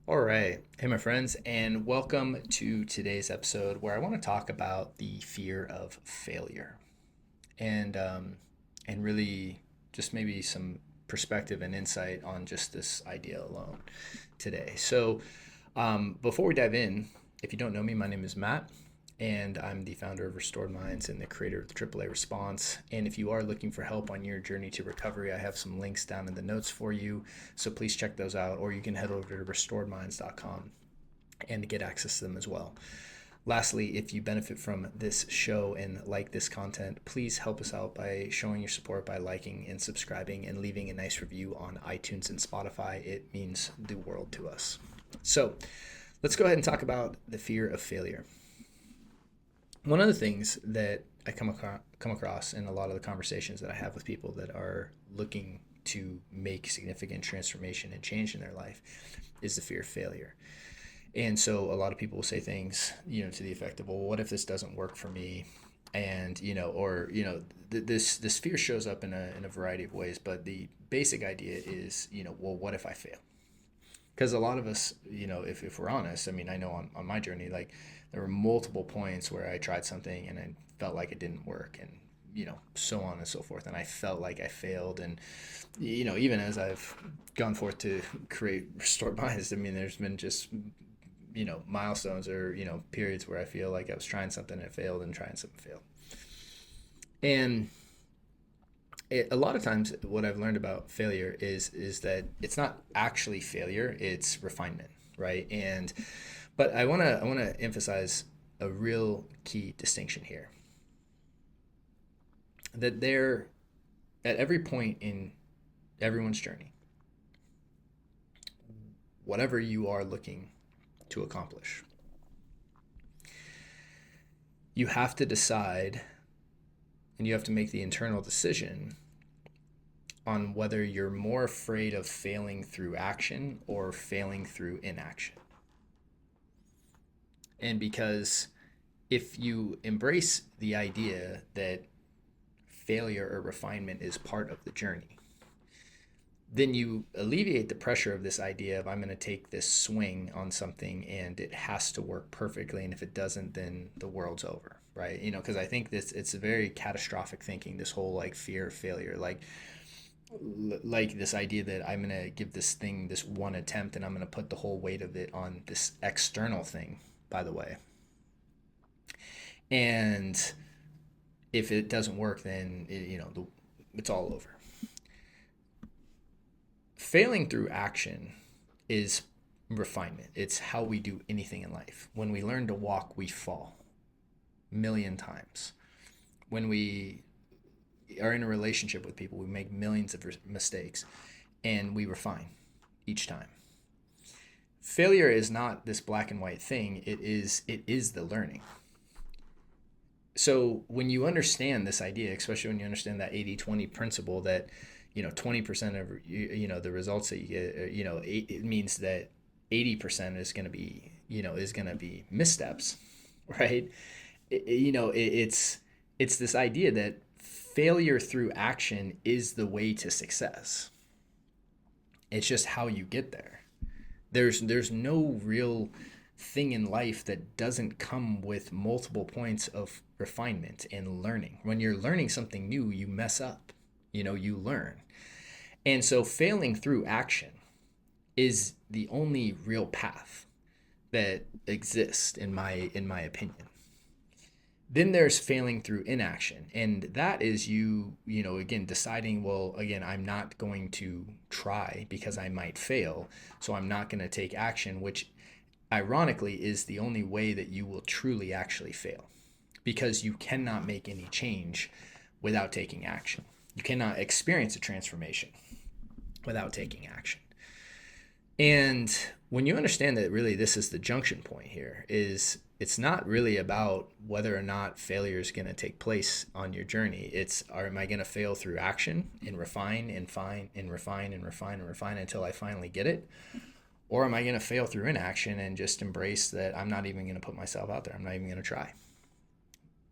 All right. Hey, my friends, and welcome to today's episode where I want to talk about the fear of failure and really just maybe some perspective and insight on just this idea alone today. Before we dive in, if you don't know me, my name is Matt, and I'm the founder of Restored Minds and the creator of the AAA Response. And if you are looking for help on your journey to recovery, I have some links down in the notes for you. So please check those out, or you can head over to restoredminds.com and get access to them as well. Lastly, if you benefit from this show and like this content, please help us out by showing your support by liking and subscribing and leaving a nice review on iTunes and Spotify. It means the world to us. So let's go ahead and talk about the fear of failure. One of the things that I come across in a lot of the conversations that I have with people that are looking to make significant transformation and change in their life is the fear of failure. And so a lot of people will say things, to the effect of, well, what if this doesn't work for me? And, this fear shows up in a variety of ways, but the basic idea is, well, what if I fail? Because a lot of us, if we're honest, I mean, I know on my journey, like there were multiple points where I tried something and I felt like it didn't work and, so on and so forth. And I felt like I failed. And, even as I've gone forth to create Restored Minds, I mean, there's been just, milestones or, periods where I feel like I was trying something and it failed and trying something failed. And a lot of times what I've learned about failure is that it's not actually failure, it's refinement, right? But I want to emphasize a real key distinction here. That there at every point in everyone's journey, whatever you are looking to accomplish, you have to decide and you have to make the internal decision on whether you're more afraid of failing through action or failing through inaction. And because if you embrace the idea that failure or refinement is part of the journey, then you alleviate the pressure of this idea of I'm going to take this swing on something and it has to work perfectly, and if it doesn't, then the world's over, right? Because I think it's a very catastrophic thinking, this whole like fear of failure, like this idea that I'm going to give this thing this one attempt and I'm going to put the whole weight of it on this external thing, by the way. And if it doesn't work, then it's all over. Failing through action is refinement. It's how we do anything in life. When we learn to walk, we fall a million times. When we are in a relationship with people, we make millions of mistakes and we refine each time. Failure is not this black and white thing. It is the learning. So when you understand this idea, especially when you understand that 80-20 principle, that 20% of the results that you get, it means that 80% is going to be missteps, right? It's this idea that failure through action is the way to success. It's just how you get there. There's no real thing in life that doesn't come with multiple points of refinement and learning. When you're learning something new, you mess up, you learn. And so failing through action is the only real path that exists in my opinion. Then there's failing through inaction, and that is again deciding, well, again, I'm not going to try because I might fail, so I'm not going to take action, which ironically is the only way that you will truly actually fail, because you cannot make any change without taking action. You cannot experience a transformation without taking action. And when you understand that really this is the junction point here, is it's not really about whether or not failure is going to take place on your journey. It's, am I going to fail through action and refine and refine and refine until I finally get it? Or am I going to fail through inaction and just embrace that I'm not even going to put myself out there? I'm not even going to try.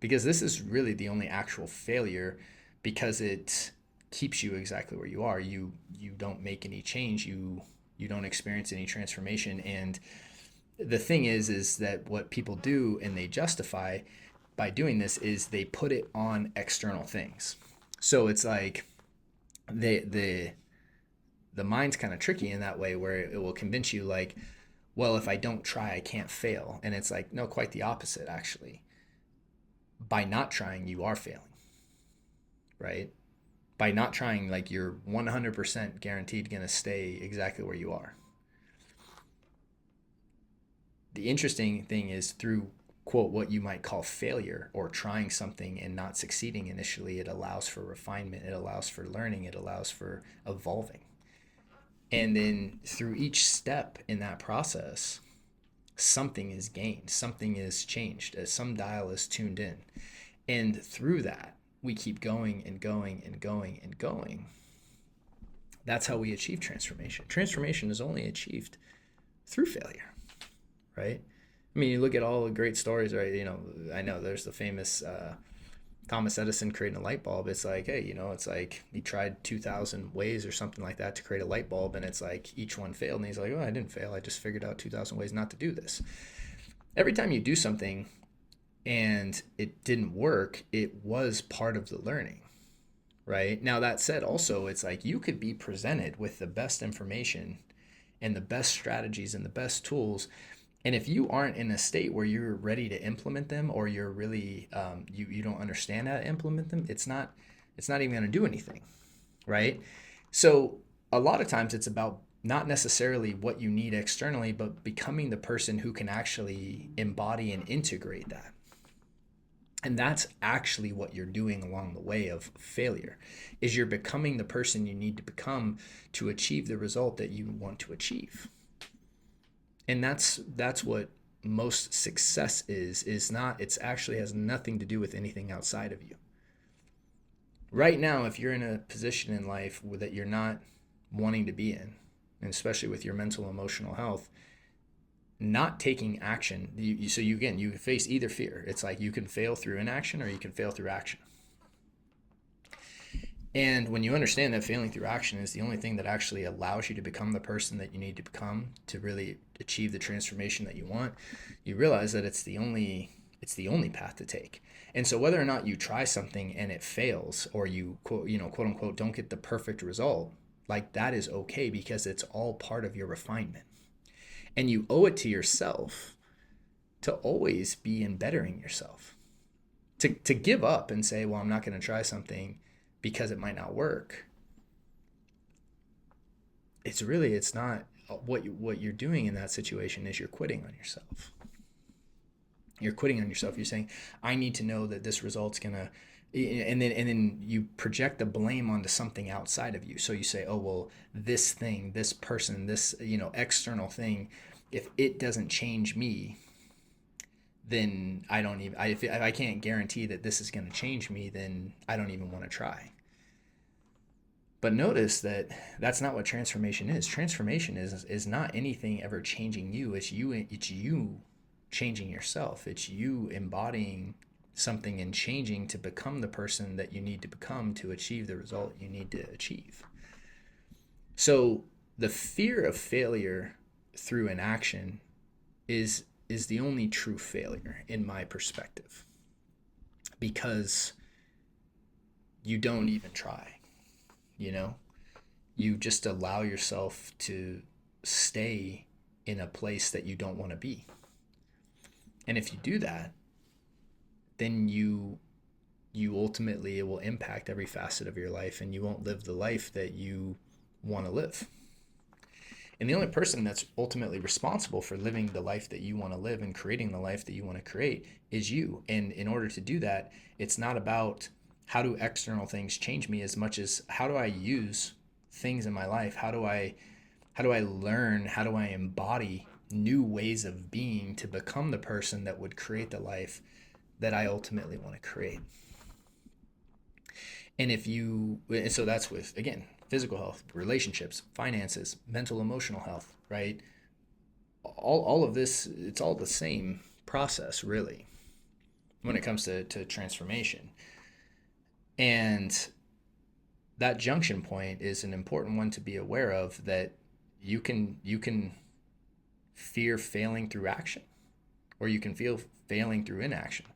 Because this is really the only actual failure, because it keeps you exactly where you are. You don't make any change. You You don't experience any transformation. And the thing is that what people do, and they justify by doing this, is they put it on external things. So it's like the mind's kind of tricky in that way, where it will convince you like, well, if I don't try, I can't fail. And it's like, no, quite the opposite, actually. By not trying, you are failing, right? By not trying, like, you're 100% guaranteed going to stay exactly where you are. The interesting thing is, through, quote, what you might call failure, or trying something and not succeeding initially, it allows for refinement, it allows for learning, it allows for evolving. And then through each step in that process, something is gained, something is changed, as some dial is tuned in. And through that, we keep going and going and going and going. That's how we achieve transformation. Transformation is only achieved through failure, right? I mean, you look at all the great stories, right? You know, I know there's the famous Thomas Edison creating a light bulb. It's like, hey, you know, it's like he tried 2,000 ways or something like that to create a light bulb, and it's like each one failed. And he's like, oh, I didn't fail. I just figured out 2,000 ways not to do this. Every time you do something and it didn't work, it was part of the learning, right? Now, that said, also, it's like you could be presented with the best information and the best strategies and the best tools, and if you aren't in a state where you're ready to implement them, or you're really you don't understand how to implement them, it's not even going to do anything, right? So a lot of times it's about not necessarily what you need externally, but becoming the person who can actually embody and integrate that. And that's actually what you're doing along the way of failure, is you're becoming the person you need to become to achieve the result that you want to achieve. And that's what most success is not. It's actually has nothing to do with anything outside of you. Right now, if you're in a position in life that you're not wanting to be in, and especially with your mental, emotional health, not taking action, so you face either fear. It's like you can fail through inaction, or you can fail through action. And when you understand that failing through action is the only thing that actually allows you to become the person that you need to become to really achieve the transformation that you want, you realize that it's the only path to take. And so whether or not you try something and it fails, or you quote unquote don't get the perfect result, like, that is okay, because it's all part of your refinement. And you owe it to yourself to always be in bettering yourself. To give up and say, well, I'm not going to try something because it might not work. It's not what you're doing in that situation is you're quitting on yourself. You're quitting on yourself. You're saying, I need to know that this result's gonna, and then you project the blame onto something outside of you. So you say, oh, well, this thing, this person, this, external thing, if it doesn't change me, then if I can't guarantee that this is going to change me, then I don't even want to try. But notice that that's not what transformation is. Transformation is not anything ever changing you. It's you changing yourself. It's you embodying something and changing to become the person that you need to become to achieve the result you need to achieve. So the fear of failure through inaction is the only true failure in my perspective, because you don't even try. You just allow yourself to stay in a place that you don't want to be. And if you do that, then you ultimately, it will impact every facet of your life, and you won't live the life that you want to live. And the only person that's ultimately responsible for living the life that you want to live and creating the life that you want to create is you. And in order to do that, it's not about how do external things change me as much as how do I use things in my life? How do I learn? How do I embody new ways of being to become the person that would create the life that I ultimately want to create? And so that's with, again, physical health, relationships, finances, mental, emotional health, right? All of this, it's all the same process, really, when it comes to transformation. And that junction point is an important one to be aware of, that you can fear failing through action, or you can feel failing through inaction.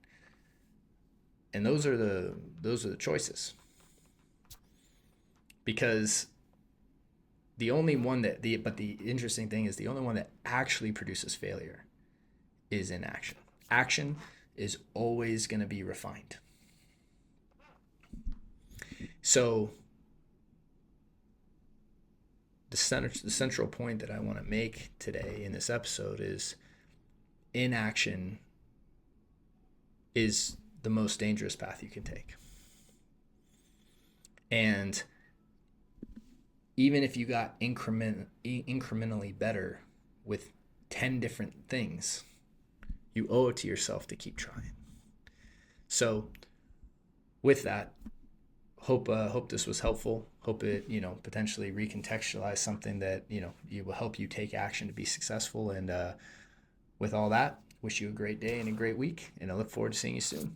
And those are the choices. Because the only one that the interesting thing is the only one that actually produces failure is inaction. Action is always going to be refined. So the central point that I want to make today in this episode is inaction is the most dangerous path you can take. And even if you got incrementally better with 10 different things, you owe it to yourself to keep trying. So with that, hope this was helpful. Hope it, potentially recontextualize something that, it will help you take action to be successful. And with all that, wish you a great day and a great week, and I look forward to seeing you soon.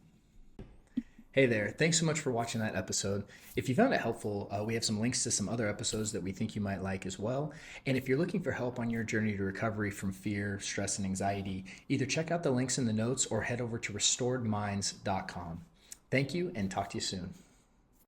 Hey there, thanks so much for watching that episode. If you found it helpful, we have some links to some other episodes that we think you might like as well. And if you're looking for help on your journey to recovery from fear, stress, and anxiety, either check out the links in the notes or head over to restoredminds.com. Thank you, and talk to you soon.